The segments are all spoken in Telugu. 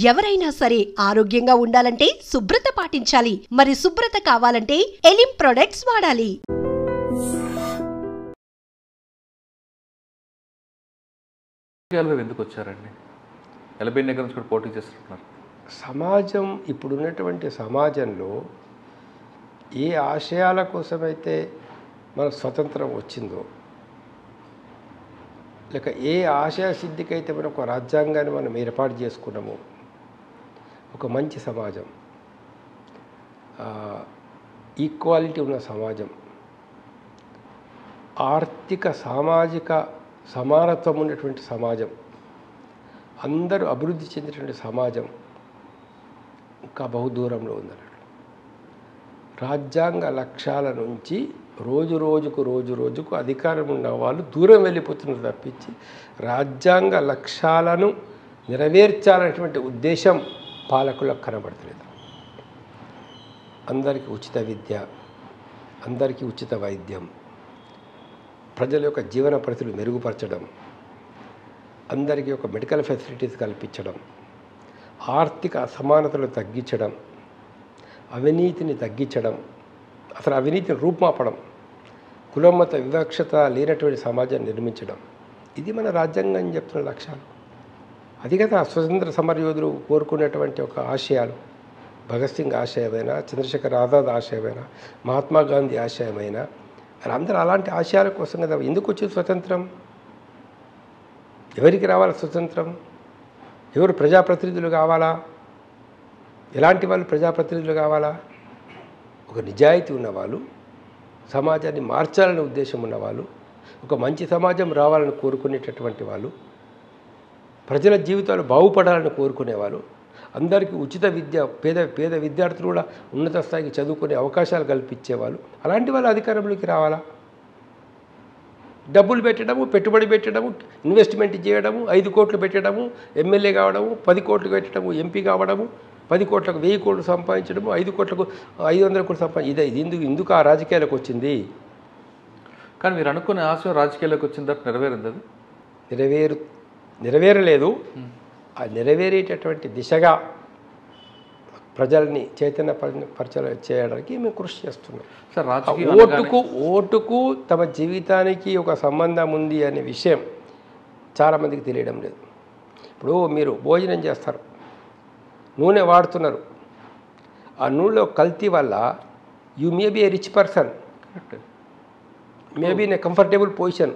ఎవరైనా సరే ఆరోగ్యంగా ఉండాలంటే శుభ్రత పాటించాలి. మరి శుభ్రత కావాలంటే ఎలిం ప్రొడక్ట్స్ వాడాలి. ఎందుకు వచ్చారండి? ఎలబెన్ దగ్గర నుంచి కూడా పోటీ చేస్తున్నారు. సమాజం ఇప్పుడున్నటువంటి సమాజంలో ఏ ఆశయాల కోసమైతే మనకు స్వతంత్రం వచ్చిందో, లేక ఏ ఆశయ సిద్ధికైతే మనం ఒక రాజ్యాంగాన్ని మనం ఏర్పాటు చేసుకున్నామో, ఒక మంచి సమాజం, ఈక్వాలిటీ ఉన్న సమాజం, ఆర్థిక సామాజిక సమానత్వం ఉన్నటువంటి సమాజం, అందరూ అభివృద్ధి చెందినటువంటి సమాజం ఇంకా బహుదూరంలో ఉందన్నట్టు. రాజ్యాంగ లక్ష్యాల నుంచి రోజు రోజుకు అధికారం ఉన్న వాళ్ళు దూరం వెళ్ళిపోతున్నారు తప్పించి రాజ్యాంగ లక్ష్యాలను నెరవేర్చాలనేటువంటి ఉద్దేశం పాలకులకు కనబడతలేదు. అందరికీ ఉచిత విద్య, అందరికీ ఉచిత వైద్యం, ప్రజల యొక్క జీవన పరిస్థితులు మెరుగుపరచడం, అందరికీ ఒక మెడికల్ ఫెసిలిటీస్ కల్పించడం, ఆర్థిక అసమానతలు తగ్గించడం, అవినీతిని తగ్గించడం, అసలు అవినీతిని రూపుమాపడం, కులమత వివక్షత లేనటువంటి సమాజాన్ని నిర్మించడం, ఇది మన రాజ్యాంగం చెప్తున్న లక్ష్యాలు. అది కదా స్వతంత్ర సమరయోధులు కోరుకునేటువంటి ఒక ఆశయాలు. భగత్ సింగ్ ఆశయమైన, చంద్రశేఖర్ ఆజాద్ ఆశయమైన, మహాత్మా గాంధీ ఆశయమైన, అందరూ అలాంటి ఆశయాల కోసం కదా. ఎందుకు వచ్చింది స్వతంత్రం? ఎవరికి రావాలి స్వతంత్రం? ఎవరు ప్రజాప్రతినిధులు కావాలా? ఎలాంటి వాళ్ళు ప్రజాప్రతినిధులు కావాలా? ఒక నిజాయితీ ఉన్నవాళ్ళు, సమాజాన్ని మార్చాలనే ఉద్దేశం ఉన్నవాళ్ళు, ఒక మంచి సమాజం రావాలని కోరుకునేటటువంటి వాళ్ళు, ప్రజల జీవితాలు బాగుపడాలని కోరుకునేవాళ్ళు, అందరికీ ఉచిత విద్య, పేద విద్యార్థులు కూడా ఉన్నత స్థాయికి చదువుకునే అవకాశాలు కల్పించేవాళ్ళు, అలాంటి వాళ్ళు అధికారంలోకి రావాలా? డబ్బులు పెట్టడము, పెట్టుబడి పెట్టడము, ఇన్వెస్ట్మెంట్ చేయడము, 5 కోట్లు పెట్టడము, ఎమ్మెల్యే కావడము, 10 కోట్లు పెట్టడము, ఎంపీ కావడము, 10 కోట్లకు 1000 కోట్లు సంపాదించడము, 5 కోట్లకు 500 కోట్లు సంపాదించడం, ఇది ఎందుకు ఆ రాజకీయాలకు వచ్చింది? కానీ మీరు అనుకునే ఆశ రాజకీయాలకు వచ్చిన తర్వాత నెరవేరింది. అది నెరవేరలేదు. ఆ నెరవేరేటటువంటి దిశగా ప్రజల్ని చైతన్యపరచ చేయడానికి మేము కృషి చేస్తున్నాం. సార్, ఓటుకు తమ జీవితానికి ఒక సంబంధం ఉంది అనే విషయం చాలామందికి తెలియడం లేదు. ఇప్పుడు మీరు భోజనం చేస్తారు, నూనె వాడుతున్నారు, ఆ నూనెలో కల్తీ వల్ల you may be a rich person, maybe in a comfortable position.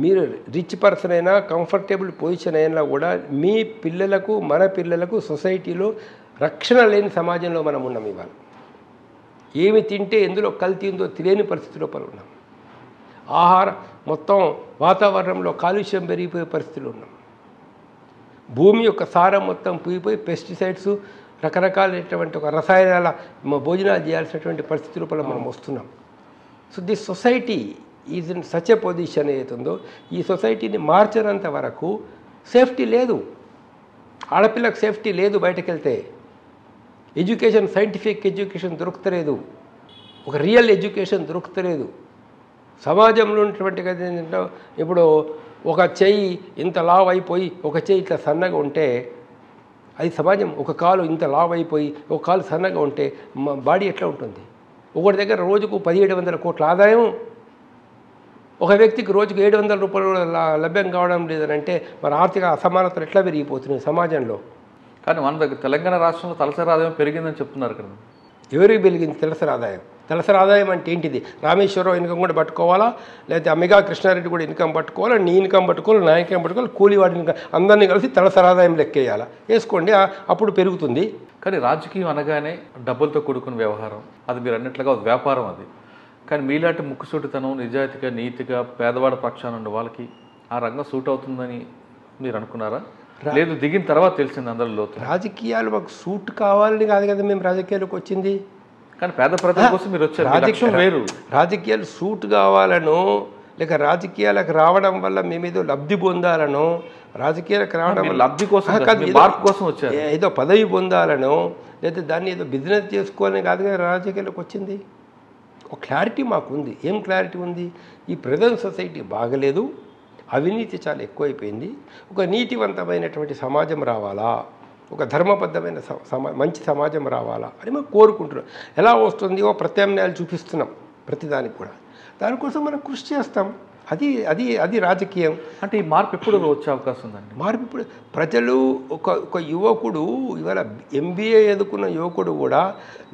మీరు రిచ్ పర్సన్ అయినా, కంఫర్టబుల్ పొజిషన్ అయినా కూడా మీ పిల్లలకు, మన పిల్లలకు సొసైటీలో రక్షణ లేని సమాజంలో మనం ఉన్నాం. ఇవాళ ఏమి తింటే ఎందులో కల్తీ ఉందో తెలియని పరిస్థితి లోపల ఉన్నాం. ఆహారం మొత్తం వాతావరణంలో కాలుష్యం పెరిగిపోయే పరిస్థితులు ఉన్నాం. భూమి యొక్క సారం మొత్తం పూయిపోయి పెస్టిసైడ్స్, రకరకాలైనటువంటి ఒక రసాయనాల భోజనాలు చేయాల్సినటువంటి పరిస్థితి లోపల మనం వస్తున్నాం. So this society is in such a position ఏదైతుందో, ఈ సొసైటీని మార్చినంత వరకు సేఫ్టీ లేదు. ఆడపిల్లకు సేఫ్టీ లేదు. బయటకు వెళ్తే ఎడ్యుకేషన్, సైంటిఫిక్ ఎడ్యుకేషన్ దొరుకుతలేదు, ఒక రియల్ ఎడ్యుకేషన్ దొరుకుతలేదు. సమాజంలో ఉన్నటువంటి ఏంటంటే, ఇప్పుడు ఒక చెయ్యి ఇంత లావ్ అయిపోయి ఒక చెయ్యి ఇట్లా సన్నగా ఉంటే అది సమాజం. ఒక కాలు ఇంత లావ్ అయిపోయి ఒక కాలు సన్నగా ఉంటే బాడీ ఎట్లా ఉంటుంది? ఒకటి దగ్గర రోజుకు 1700 కోట్ల ఆదాయం, ఒక వ్యక్తికి రోజుకు 700 రూపాయలు లభ్యం కావడం లేదనంటే మరి ఆర్థిక అసమానతలు ఎట్లా పెరిగిపోతున్నాయి సమాజంలో? కానీ మన దగ్గర తెలంగాణ రాష్ట్రంలో తలసరి ఆదాయం పెరిగిందని చెప్తున్నారు కదా. ఎవరికి పెరిగింది తలసరి ఆదాయం? తలసరి ఆదాయం అంటే ఏంటిది? రామేశ్వరం ఇన్కమ్ కూడా పట్టుకోవాలా, లేకపోతే అమెగా కృష్ణారెడ్డి కూడా ఇన్కమ్ పట్టుకోవాలా, నీ ఇన్కమ్ పట్టుకోవాలి, నా ఇన్కమ్ పట్టుకోవాలి, కూలివాడి ఇన్కమ్, అందరినీ కలిసి తలసరి ఆదాయం లెక్కేయాలా? వేసుకోండి, అప్పుడు పెరుగుతుంది. కానీ రాజకీయం అనగానే డబ్బులతో కూడుకున్న వ్యవహారం, అది మీరు అన్నట్లుగా వ్యాపారం అది. కానీ మీలాంటి ముక్కుసూటితనం, నిజాయితీగా, నీతిగా, పేదవాడ పక్షాన ఉండే వాళ్ళకి ఆ రంగం సూట్ అవుతుందని మీరు అనుకున్నారా? లేదు, దిగిన తర్వాత తెలిసింది అందరిలో? రాజకీయాలు మాకు సూట్ కావాలని కాదు కదా మేము రాజకీయాలకు వచ్చింది. కానీ పేద ప్రజల కోసం మీరు వచ్చారు. రాజకీయాలు సూట్ కావాలనో, లేక రాజకీయాలకు రావడం వల్ల మేమేదో లబ్ధి పొందాలనో, రాజకీయాలకు రావడం లబ్ధి కోసం, మార్పు కోసం వచ్చారు, ఏదో పదవి పొందాలనో, లేదా దాన్ని ఏదో బిజినెస్ చేసుకోవాలని కాదు కదా రాజకీయాలకు వచ్చింది. ఒక క్లారిటీ మాకుంది. ఏం క్లారిటీ ఉంది? ఈ ప్రజెంట్ సొసైటీ బాగలేదు, అవినీతి చాలా ఎక్కువైపోయింది, ఒక నీతివంతమైనటువంటి సమాజం రావాలా, ఒక ధర్మబద్ధమైన మంచి సమాజం రావాలా అని మనం కోరుకుంటున్నాం. ఎలా వస్తుందో ప్రత్యామ్నాయాలు చూపిస్తున్నాం ప్రతిదానికి కూడా. దానికోసం మనం కృషి చేస్తాం. అది అది అది రాజకీయం. అంటే ఈ మార్పు ఎప్పుడు వచ్చే అవకాశం ఉందండి? మార్పు ఇప్పుడు ప్రజలు ఒక యువకుడు ఇవాళ MBA ఎదుర్కొన్న యువకుడు కూడా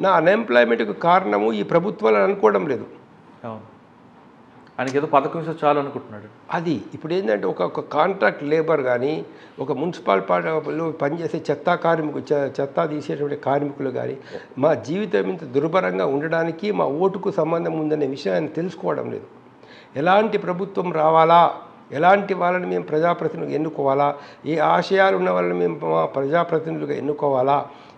నా అన్ఎంప్లాయ్మెంట్కి కారణము ఈ ప్రభుత్వాలు అనుకోవడం లేదు. అవును, ఆయనకి ఏదో పథకం ఇస్తే చాలు అనుకుంటున్నాడు. అది ఇప్పుడు ఏంటంటే ఒక కాంట్రాక్ట్ లేబర్ కానీ ఒక మున్సిపాలిటీలో పనిచేసే చెత్త తీసేటువంటి కార్మికులు కానీ మా జీవితం ఇంత దుర్భరంగా ఉండడానికి మా ఓటుకు సంబంధం ఉందనే విషయాన్ని తెలుసుకోవడం లేదు. ఎలాంటి ప్రభుత్వం రావాలా, ఎలాంటి వాళ్ళని మేము ప్రజాప్రతినిధులుగా ఎన్నుకోవాలా, ఏ ఆశయాలు ఉన్న వాళ్ళని మేము మా ప్రజాప్రతినిధులుగా ఎన్నుకోవాలా,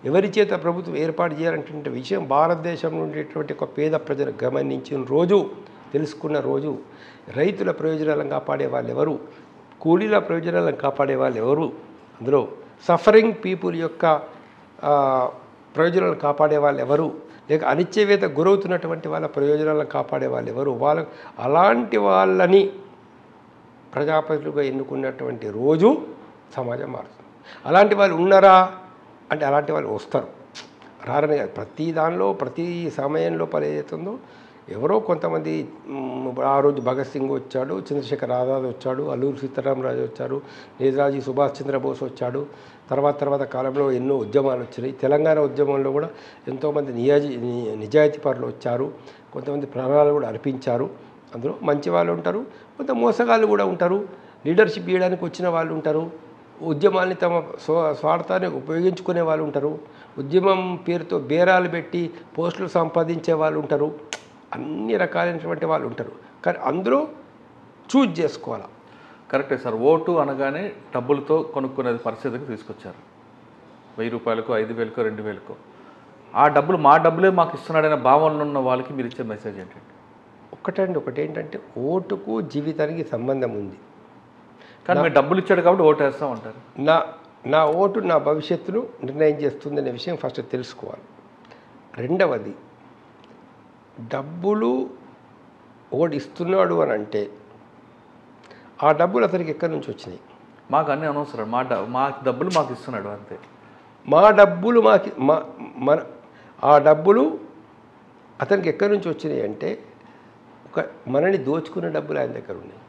ఎవరి చేత ప్రభుత్వం ఏర్పాటు చేయాలంటే విషయం భారతదేశంలో ఉండేటువంటి ఒక పేద ప్రజలు గమనించిన రోజు, తెలుసుకున్న రోజు, రైతుల ప్రయోజనాలను కాపాడే వాళ్ళు ఎవరు, కూలీల ప్రయోజనాలను కాపాడే వాళ్ళు ఎవరు, అందులో సఫరింగ్ పీపుల్ యొక్క ప్రయోజనాలను కాపాడే వాళ్ళు ఎవరు, లేక అనిశ్చయత గురవుతున్నటువంటి వాళ్ళ ప్రయోజనాలను కాపాడే వాళ్ళు ఎవరు, అలాంటి వాళ్ళని ప్రజాప్రతినిధులుగా ఎన్నుకున్నటువంటి రోజు సమాజం మారుతుంది. అలాంటి వాళ్ళు ఉన్నారా అంటే అలాంటి వాళ్ళు వస్తారు, రారని కాదు. ప్రతి దానిలో ప్రతి సమయంలో ఏదైతుందో ఎవరో కొంతమంది ఆ రోజు భగత్ సింగ్ వచ్చాడు, చంద్రశేఖర్ ఆజాద్ వచ్చాడు, అల్లూరి సీతారామరాజు వచ్చాడు, నేతాజీ సుభాష్ చంద్రబోస్ వచ్చాడు. తర్వాత కాలంలో ఎన్నో ఉద్యమాలు వచ్చినాయి. తెలంగాణ ఉద్యమంలో కూడా ఎంతోమంది నిజాయితీ పరులు వచ్చారు, కొంతమంది ప్రాణాలు కూడా అర్పించారు. అందులో మంచి వాళ్ళు ఉంటారు, కొంత మోసగాళ్ళు కూడా ఉంటారు, లీడర్షిప్ ఇవ్వడానికి వచ్చిన వాళ్ళు ఉంటారు, ఉద్యమాన్ని తమ స్వార్థాన్ని ఉపయోగించుకునే వాళ్ళు ఉంటారు, ఉద్యమం పేరుతో బేరాలు పెట్టి పోస్టులు సంపాదించే వాళ్ళు ఉంటారు, అన్ని రకాలైనటువంటి వాళ్ళు ఉంటారు. కానీ అందులో చూజ్ చేసుకోవాలి. కరెక్టే సార్. ఓటు అనగానే డబ్బులతో కొనుక్కునే పరిస్థితికి తీసుకొచ్చారు. 1000 రూపాయలకు, 5000కు, 2000కు. ఆ డబ్బులు మా డబ్బులే మాకు ఇస్తున్నాడనే భావనలో ఉన్న వాళ్ళకి మీరు ఇచ్చే మెసేజ్ ఏంటంటే? ఒకటేంటంటే ఓటుకు జీవితానికి సంబంధం ఉంది. కానీ మీరు డబ్బులు ఇచ్చాడు కాబట్టి ఓటు వేస్తాం అంటారు. నా ఓటు నా భవిష్యత్తును నిర్ణయం చేస్తుందనే విషయం ఫస్ట్ తెలుసుకోవాలి. రెండవది, డబ్బులు ఓటు ఇస్తున్నాడు అని అంటే ఆ డబ్బులు అతనికి ఎక్కడి నుంచి వచ్చినాయి? మాకు అన్నీ అనవసరం, మా డబ్బులు మాకు ఇస్తున్నాడు అంతే. మా డబ్బులు ఆ డబ్బులు అతనికి ఎక్కడి నుంచి వచ్చినాయి అంటే మనని దోచుకునే డబ్బులు ఆయన దగ్గర ఉన్నాయి.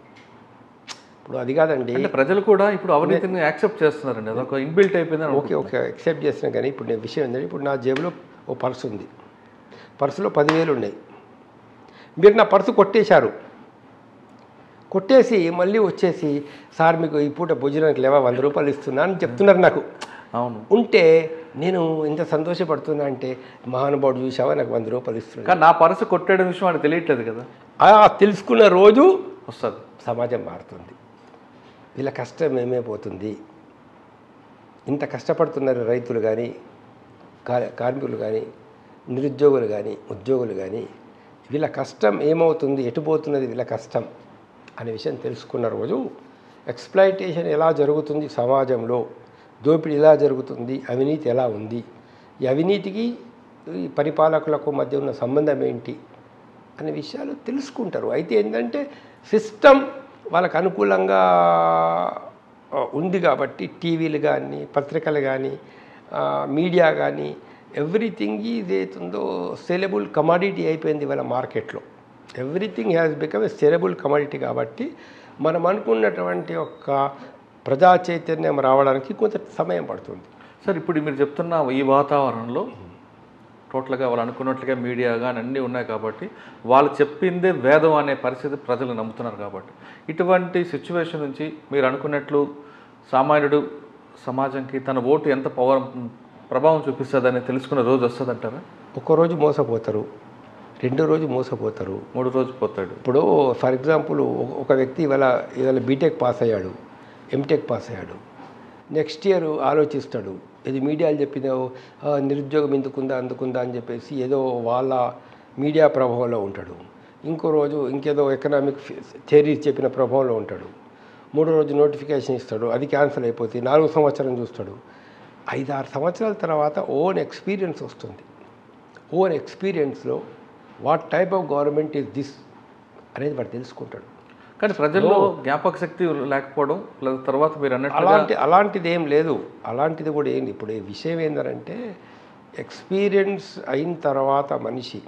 ఇప్పుడు అది కాదండి, ప్రజలు కూడా ఇప్పుడు అవినీతిని యాక్సెప్ట్ చేస్తున్నారండి. అదొక ఇన్బిల్ట్ అయిపోయిందని. ఓకే యాక్సెప్ట్ చేస్తున్నా. కానీ ఇప్పుడు నేను విషయం ఏంటంటే, ఇప్పుడు నా జేబులో ఓ పర్సు ఉంది, పర్సులో 10,000 ఉన్నాయి. మీరు నా పర్సు కొట్టేసి మళ్ళీ వచ్చేసి సార్ మీకు ఈ పూట భోజనానికి లేవా 100 రూపాయలు ఇస్తున్నా అని చెప్తున్నారు నాకు. అవును, ఉంటే నేను ఇంత సంతోషపడుతున్నా అంటే మహానుభావుడు చూసావా నాకు 100 రూపాయలు ఇస్తున్నా. కానీ నా పర్సు కొట్టడం విషయం వాడికి తెలియట్లేదు కదా. తెలుసుకున్న రోజు వస్తుంది, సమాజం మారుతుంది. వీళ్ళ కష్టం ఏమైపోతుంది. ఇంత కష్టపడుతున్నారు రైతులు కానీ, కార్మికులు కానీ, నిరుద్యోగులు కానీ, ఉద్యోగులు కానీ, వీళ్ళ కష్టం ఏమవుతుంది, ఎటుపోతున్నది వీళ్ళ కష్టం అనే విషయం తెలుసుకున్న రోజు ఎక్స్ప్లాయిటేషన్ ఎలా జరుగుతుంది సమాజంలో, దోపిడీ ఎలా జరుగుతుంది, అవినీతి ఎలా ఉంది, ఈ అవినీతికి ఈ పరిపాలకులకు మధ్య ఉన్న సంబంధం ఏంటి అనే విషయాలు తెలుసుకుంటారు. అయితే ఏంటంటే సిస్టమ్ వాళ్ళకు అనుకూలంగా ఉంది కాబట్టి టీవీలు కానీ, పత్రికలు కానీ, మీడియా కానీ, ఎవ్రీథింగ్ ఏదైతుందో సెలబుల్ కమాడిటీ అయిపోయింది వాళ్ళ మార్కెట్లో. Everything has become a syllable commodity. కాబట్టి మనం అనుకున్నటువంటి ఒక ప్రజా చైతన్యం రావడానికి కొంత సమయం పడుతుంది. సార్, ఇప్పుడు మీరు చెప్తున్న ఈ వాతావరణంలో టోటల్గా వాళ్ళు అనుకున్నట్లుగా మీడియా కానీ అన్నీ ఉన్నాయి కాబట్టి వాళ్ళు చెప్పిందే వేదం అనే పరిస్థితి ప్రజలు నమ్ముతున్నారు. కాబట్టి ఇటువంటి సిచ్యువేషన్ నుంచి మీరు అనుకున్నట్లు సామాన్యుడు సమాజంకి తన ఓటు ఎంత ప్రభావం చూపిస్తుందని తెలుసుకున్న రోజు వస్తుందంటారా? ఒక్కరోజు మోసపోతారు, 2వ రోజు మోసపోతారు, 3వ రోజు పోతాడు. ఇప్పుడు ఫర్ ఎగ్జాంపుల్ ఒక వ్యక్తి ఇవాళ బీటెక్ పాస్ అయ్యాడు, ఎంటెక్ పాస్ అయ్యాడు. నెక్స్ట్ ఇయర్ ఆలోచిస్తాడు, ఇది మీడియాలు చెప్పిన నిరుద్యోగం అందుకుందా అని చెప్పేసి ఏదో వాళ్ళ మీడియా ప్రభావంలో ఉంటాడు. ఇంకో రోజు ఇంకేదో ఎకనామిక్ థియరీ చెప్పిన ప్రభావంలో ఉంటాడు. 3వ రోజు నోటిఫికేషన్ ఇస్తాడు, అది క్యాన్సిల్ అయిపోతుంది. 4వ సంవత్సరం చూస్తాడు. 5-6 సంవత్సరాల తర్వాత ఓన్ ఎక్స్పీరియన్స్ వస్తుంది. ఓన్ ఎక్స్పీరియన్స్లో what type of government is this అనేది వాడు తెలుసుకుంటాడు. కానీ ప్రజల్లో జ్ఞాపక శక్తి లేకపోవడం లేదా తర్వాత మీరు అన్నట్టు అలాంటిది ఏం లేదు, అలాంటిది కూడా ఏంది. ఇప్పుడు ఈ విషయం ఏంటంటే ఎక్స్పీరియన్స్ అయిన తర్వాత మనిషి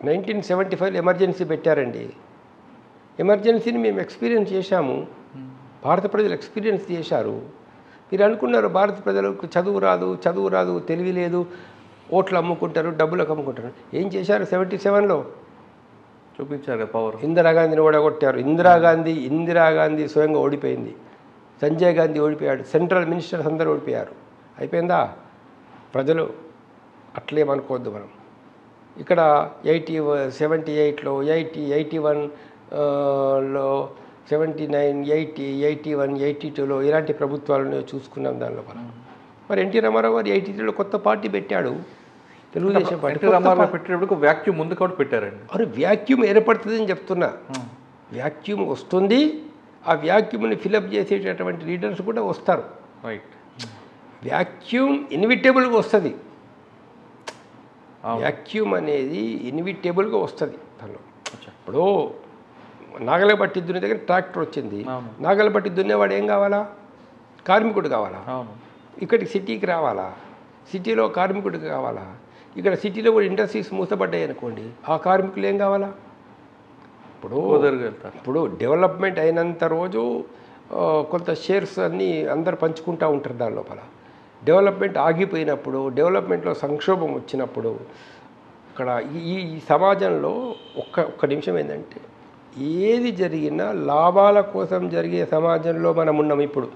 1975 ఎమర్జెన్సీ పెట్టారండి. ఎమర్జెన్సీని మేము ఎక్స్పీరియన్స్ చేశాము, భారత ప్రజలు ఎక్స్పీరియన్స్ చేశారు. మీరు అనుకున్నారు భారత ప్రజలకు చదువు రాదు, తెలివి లేదు, ఓట్లు అమ్ముకుంటారు, డబ్బులకు అమ్ముకుంటారు. ఏం చేశారు 77లో? చూపించారు కదా పవర్. ఇందిరాగాంధీని ఓడగొట్టారు. ఇందిరాగాంధీ స్వయంగా ఓడిపోయింది. సంజయ్ గాంధీ ఓడిపోయాడు. సెంట్రల్ మినిస్టర్స్ అందరూ ఓడిపోయారు. అయిపోయిందా? ప్రజలు అట్లేమనుకోవద్దు మనం. ఇక్కడ 78లో 81లో 79, 80, 81, 82లో ఇలాంటి ప్రభుత్వాలను చూసుకున్నాం దాని లోపల. మరి ఎన్టీ రామారావు గారు 82లో కొత్త పార్టీ పెట్టాడు, తెలుగుదేశం పార్టీ. ఎన్టీ రామారావు పెట్టేటప్పుడు వ్యాక్యూమ్ ముందు కూడా పెట్టారండి. మరి వ్యాక్యూమ్ ఏర్పడుతుంది అని చెప్తున్నా. వ్యాక్యూమ్ వస్తుంది, ఆ వ్యాక్యూమ్ని ఫిలప్ చేసేటటువంటి లీడర్స్ కూడా వస్తారు. రైట్. వ్యాక్యూమ్ ఇన్విటబుల్గా వస్తుంది. వ్యాక్యూమ్ అనేది ఇన్విటబుల్గా వస్తుంది దానిలో. ఇప్పుడు నాగలబట్టి దున్నే దగ్గర ట్రాక్టర్ వచ్చింది. నాగలబట్టి దున్నేవాడు ఏం కావాలా? కార్మికుడు కావాలా? ఇక్కడికి సిటీకి రావాలా? సిటీలో కార్మికుడికి కావాలా? ఇక్కడ సిటీలో కూడా ఇండస్ట్రీస్ మూసపడ్డాయి అనుకోండి, ఆ కార్మికులు ఏం కావాలా? ఇప్పుడు డెవలప్మెంట్ అయినంత రోజు కొంత షేర్స్ అన్నీ అందరు పంచుకుంటూ ఉంటారు దాని లోపల. డెవలప్మెంట్ ఆగిపోయినప్పుడు, డెవలప్మెంట్లో సంక్షోభం వచ్చినప్పుడు, ఇక్కడ ఈ సమాజంలో ఒక్క నిమిషం ఏంటంటే ఏది జరిగినా లాభాల కోసం జరిగే సమాజంలో మనం ఉన్నాం. ఇప్పుడు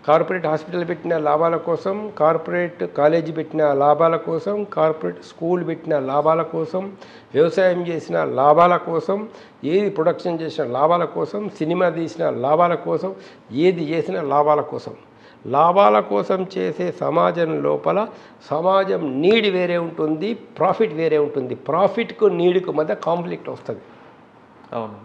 కార్పొరేట్ హాస్పిటల్ పెట్టిన లాభాల కోసం, కార్పొరేట్ కాలేజీ పెట్టిన లాభాల కోసం, కార్పొరేట్ స్కూల్ పెట్టిన లాభాల కోసం, వ్యవసాయం చేసిన లాభాల కోసం, ఏది ప్రొడక్షన్ చేసిన లాభాల కోసం, సినిమా తీసిన లాభాల కోసం, ఏది చేసిన లాభాల కోసం. లాభాల కోసం చేసే సమాజం లోపల సమాజం నీడ్ వేరే ఉంటుంది, ప్రాఫిట్ వేరే ఉంటుంది. ప్రాఫిట్కు నీడ్కు మధ్య కాన్ఫ్లిక్ట్ వస్తుంది. అవును,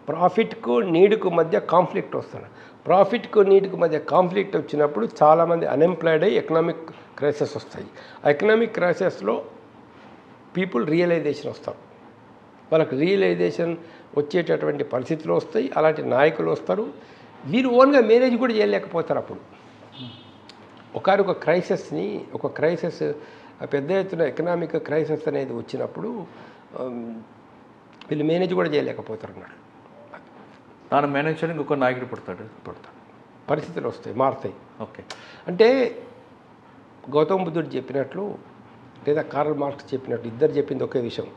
ప్రాఫిట్కు నీడ్కు మధ్య కాన్ఫ్లిక్ట్ వస్తుంది. ప్రాఫిట్కు నీడ్కు మధ్య కాన్ఫ్లిక్ట్ వచ్చినప్పుడు చాలామంది అన్ఎంప్లాయిడ్ అయ్యి ఎకనామిక్ క్రైసిస్ వస్తాయి. ఆ ఎకనామిక్ క్రైసిస్లో పీపుల్ రియలైజేషన్ వస్తారు. వాళ్ళకి రియలైజేషన్ వచ్చేటటువంటి పరిస్థితులు వస్తాయి. అలాంటి నాయకులు వస్తారు. వీరు ఓన్గా మేనేజ్ కూడా చేయలేకపోతారు. అప్పుడు ఒక క్రైసిస్ పెద్ద ఎత్తున ఎకనామిక్ క్రైసిస్ అనేది వచ్చినప్పుడు వీళ్ళు మేనేజ్ కూడా చేయలేకపోతారు అన్నాడు. దాన్ని మేనేజ్ చేయడానికి ఇంకొక నాయకుడు పుడతాడు. పరిస్థితులు వస్తాయి, మారుతాయి. ఓకే. అంటే గౌతమ్ బుద్ధుడు చెప్పినట్లు లేదా కార్ల్ మార్క్స్ చెప్పినట్లు ఇద్దరు చెప్పింది ఒకే విషయం.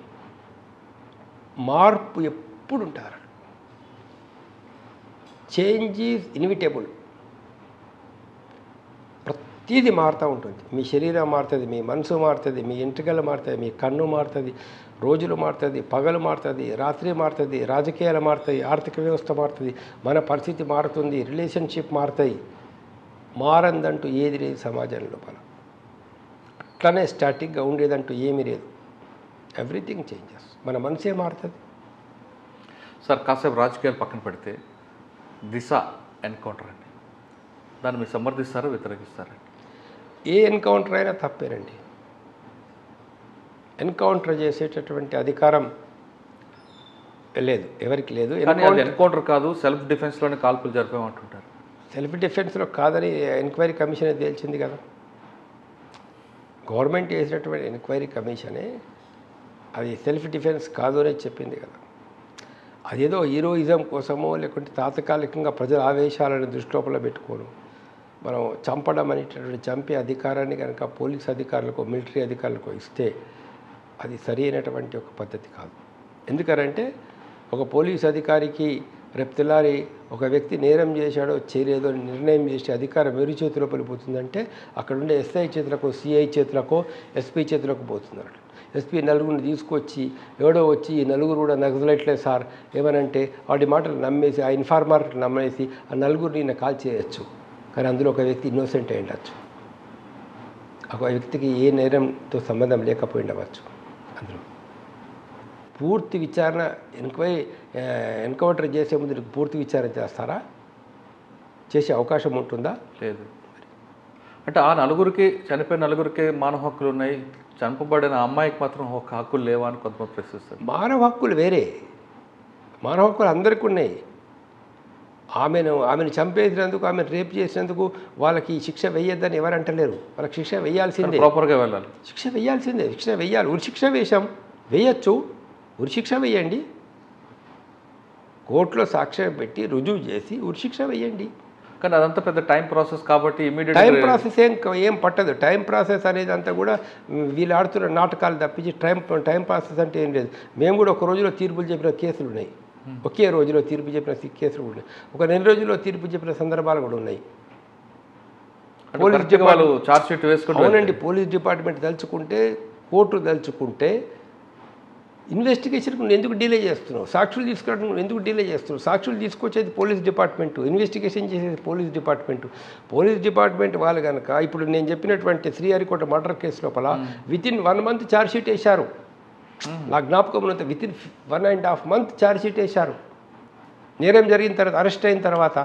మార్పు ఎప్పుడు ఉంటారు. Change is inevitable. ప్రతిదీ మారుతూ ఉంటుంది. మీ శరీరం మారుతుంది, మీ మనసు మారుతుంది, మీ ఎంట్రికలు మారుతాయి, మీ కన్ను మారుతుంది, రోజులు మారుతుంది, పగలు మారుతుంది, రాత్రి మారుతుంది, రాజకీయాలు మారుతాయి, ఆర్థిక వ్యవస్థ మారుతుంది, మన పరిస్థితి మారుతుంది, రిలేషన్షిప్ మారుతాయి. మారందంటూ ఏది లేదు సమాజం లోపల. అట్లనే స్టాటిక్గా ఉండేదంటూ ఏమీ లేదు. Everything changes. మన మనసే మారుతుంది. సార్, కాసేపు రాజకీయాలు పక్కన పెడితే దిశ ఎన్కౌంటర్ అండి, దాన్ని మీరు సమర్థిస్తారా, వ్యతిరేకిస్తారా? ఏ ఎన్కౌంటర్ అయినా తప్పేనండి. ఎన్కౌంటర్ చేసేటటువంటి అధికారం లేదు, ఎవరికి లేదు. ఎన్కౌంటర్ కాదు, సెల్ఫ్ డిఫెన్స్లోనే కాల్పులు జరిపామంటుంటారు. సెల్ఫ్ డిఫెన్స్లో కాదని ఎంక్వైరీ కమిషన్ తేల్చింది కదా. గవర్నమెంట్ వేసినటువంటి ఎంక్వైరీ కమిషనే అది సెల్ఫ్ డిఫెన్స్ కాదు అని చెప్పింది కదా. అదేదో హీరోయిజం కోసమో లేకుంటే తాత్కాలికంగా ప్రజల ఆవేశాలను దృష్టిలోపల పెట్టుకోను మనం చంపడం అనేటటువంటి చంపే అధికారాన్ని కనుక పోలీస్ అధికారులకు, మిలిటరీ అధికారులకు ఇస్తే అది సరి అయినటువంటి ఒక పద్ధతి కాదు. ఎందుకంటే ఒక పోలీస్ అధికారికి రేపు తెల్లారి ఒక వ్యక్తి నేరం చేశాడో చేయలేదో అని నిర్ణయం చేసి అధికారం ఎవరి చేతిలో పడిపోతుందంటే అక్కడ ఉండే ఎస్ఐ చేతులకు, సిఐ చేతులకు, ఎస్పీ చేతులకు పోతున్నారు. ఎస్పీ నలుగురిని తీసుకొచ్చి ఎవడో వచ్చి ఈ నలుగురు కూడా నగదులట్లేదు సార్ ఏమనంటే వాడి మాటలు నమ్మేసి, ఆ ఇన్ఫార్మర్ నమ్మేసి ఆ నలుగురిని ఈయన కాల్ చేయొచ్చు. కానీ అందులో ఒక వ్యక్తి ఇన్నోసెంట్ అయి ఉండొచ్చు, ఒక వ్యక్తికి ఏ నేరంతో సంబంధం లేకపోయి ఉండవచ్చు. అందులో పూర్తి విచారణ ఎన్కౌంటర్ చేసే ముందు పూర్తి విచారణ చేస్తారా? చేసే అవకాశం ఉంటుందా? లేదు. అంటే ఆ నలుగురికి చనిపోయిన నలుగురికి మానవ హక్కులు ఉన్నాయి, చంపబడిన అమ్మాయికి మాత్రం ఒక హక్కులు లేవా అని కొంతమంది ప్రశ్నిస్తారు. మానవ హక్కులు వేరే, మానవ హక్కులు అందరికీ ఉన్నాయి. ఆమెను చంపేసినందుకు, ఆమెను రేపు చేసినందుకు వాళ్ళకి శిక్ష వేయొద్దని ఎవరు అంటలేరు. వాళ్ళకి శిక్ష వేయాల్సిందే, ప్రాపర్గా వెళ్ళాలి, శిక్ష వేయాల్సిందే, శిక్ష వేయాలి. ఉరిశిక్ష వేయచ్చు, ఉరిశిక్ష వేయండి. కోర్టులో సాక్ష్యం పెట్టి రుజువు చేసి ఉరిశిక్ష వేయండి. కానీ అదంతా పెద్ద టైం ప్రాసెస్ కాబట్టి ఇమీడియట్ టైం ప్రాసెస్ ఏం పట్టదు. టైం ప్రాసెస్ అనేది అంతా కూడా వీళ్ళు ఆడుతున్న నాటకాలు తప్పించి టైం ప్రాసెస్ అంటే ఏం లేదు. మేము కూడా ఒక రోజులో తీర్పులు చెప్పిన కేసులు ఉన్నాయి, ఒకే రోజులో తీర్పు చెప్పిన కేసులు కూడా ఉన్నాయి, ఒక 2 రోజుల్లో తీర్పు చెప్పిన సందర్భాలు కూడా ఉన్నాయి. పోలీస్ డిపార్ట్మెంట్ చార్జ్ షీట్ వేసుకుంటే, అవునండి, పోలీస్ డిపార్ట్మెంట్ తలుచుకుంటే, కోర్టు తలుచుకుంటే ఇన్వెస్టిగేషన్కు ఎందుకు డిలే చేస్తున్నావు? సాక్షులు తీసుకురావడం ఎందుకు డిలే చేస్తున్నావు? సాక్షులు తీసుకొచ్చేది పోలీస్ డిపార్ట్మెంటు, ఇన్వెస్టిగేషన్ చేసేది పోలీస్ డిపార్ట్మెంటు. పోలీస్ డిపార్ట్మెంట్ వాళ్ళు కనుక ఇప్పుడు నేను చెప్పినటువంటి శ్రీహరికోట మర్డర్ కేసు లోపల వితిన్ 1 month ఛార్జ్ షీట్ వేశారు. నా జ్ఞాపకం ఉన్నంత వితిన్ 1.5 month ఛార్జ్ షీట్ వేశారు. నేరం జరిగిన తర్వాత, అరెస్ట్ అయిన తర్వాత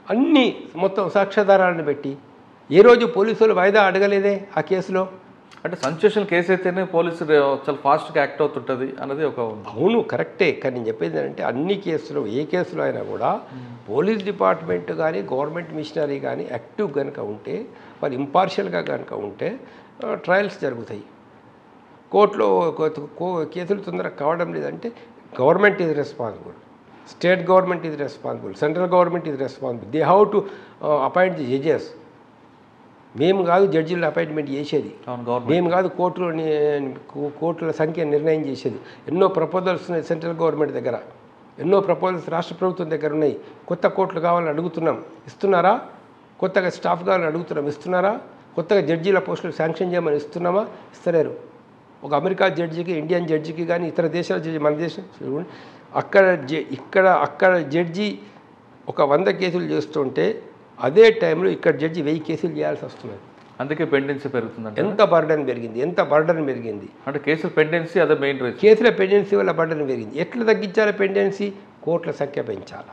అన్నీ మొత్తం సాక్ష్యాధారాలను పెట్టి ఏ రోజు పోలీసులు వాయిదా అడగలేదే ఆ కేసులో. అంటే సంచేషన్ కేసు అయితేనే పోలీసు చాలా ఫాస్ట్గా యాక్ట్ అవుతుంటుంది అన్నది ఒక. అవును, కరెక్టే. కానీ నేను చెప్పేది ఏంటంటే అన్ని కేసులు, ఏ కేసులో అయినా కూడా పోలీస్ డిపార్ట్మెంట్ కానీ గవర్నమెంట్ మిషనరీ కానీ యాక్టివ్ కనుక ఉంటే, వాళ్ళు ఇంపార్షియల్గా కనుక ఉంటే ట్రయల్స్ జరుగుతాయి. కోర్టులో కేసులు తొందరగా కావడం లేదంటే government is responsible, state government is responsible, central government is responsible. They have to appoint the judges. మేము కాదు జడ్జిలు అపాయింట్మెంట్ చేసేది, మేము కాదు కోర్టుల సంఖ్య నిర్ణయం చేసేది. ఎన్నో ప్రపోజల్స్ ఉన్నాయి సెంట్రల్ గవర్నమెంట్ దగ్గర, ఎన్నో ప్రపోజల్స్ రాష్ట్ర ప్రభుత్వం దగ్గర ఉన్నాయి. కొత్త కోర్టులు కావాలని అడుగుతున్నాం, ఇస్తున్నారా? కొత్తగా స్టాఫ్ కావాలని అడుగుతున్నాం, ఇస్తున్నారా? కొత్తగా జడ్జీల పోస్టులు శాంక్షన్ చేయమని ఇస్తున్నామా? ఇస్తలేరు. ఒక అమెరికా జడ్జికి, ఇండియన్ జడ్జికి కానీ ఇతర దేశాల జడ్జి, మన దేశం అక్కడ జడ్జి ఒక 100 కేసులు చేస్తుంటే అదే టైంలో ఇక్కడ జడ్జి 1000 కేసులు చేయాల్సి వస్తున్నది. అందుకే పెండెన్సీ పెరుగుతుంది. ఎంత బర్డన్ పెరిగింది. అంటే కేసుల పెండెన్సీ అదే మెయిన్ రీజన్. కేసుల పెండెన్సీ వల్ల బర్డన్ పెరిగింది. ఎట్లా తగ్గించాలి పెండెన్సీ? కోర్టుల సంఖ్య పెంచాలి.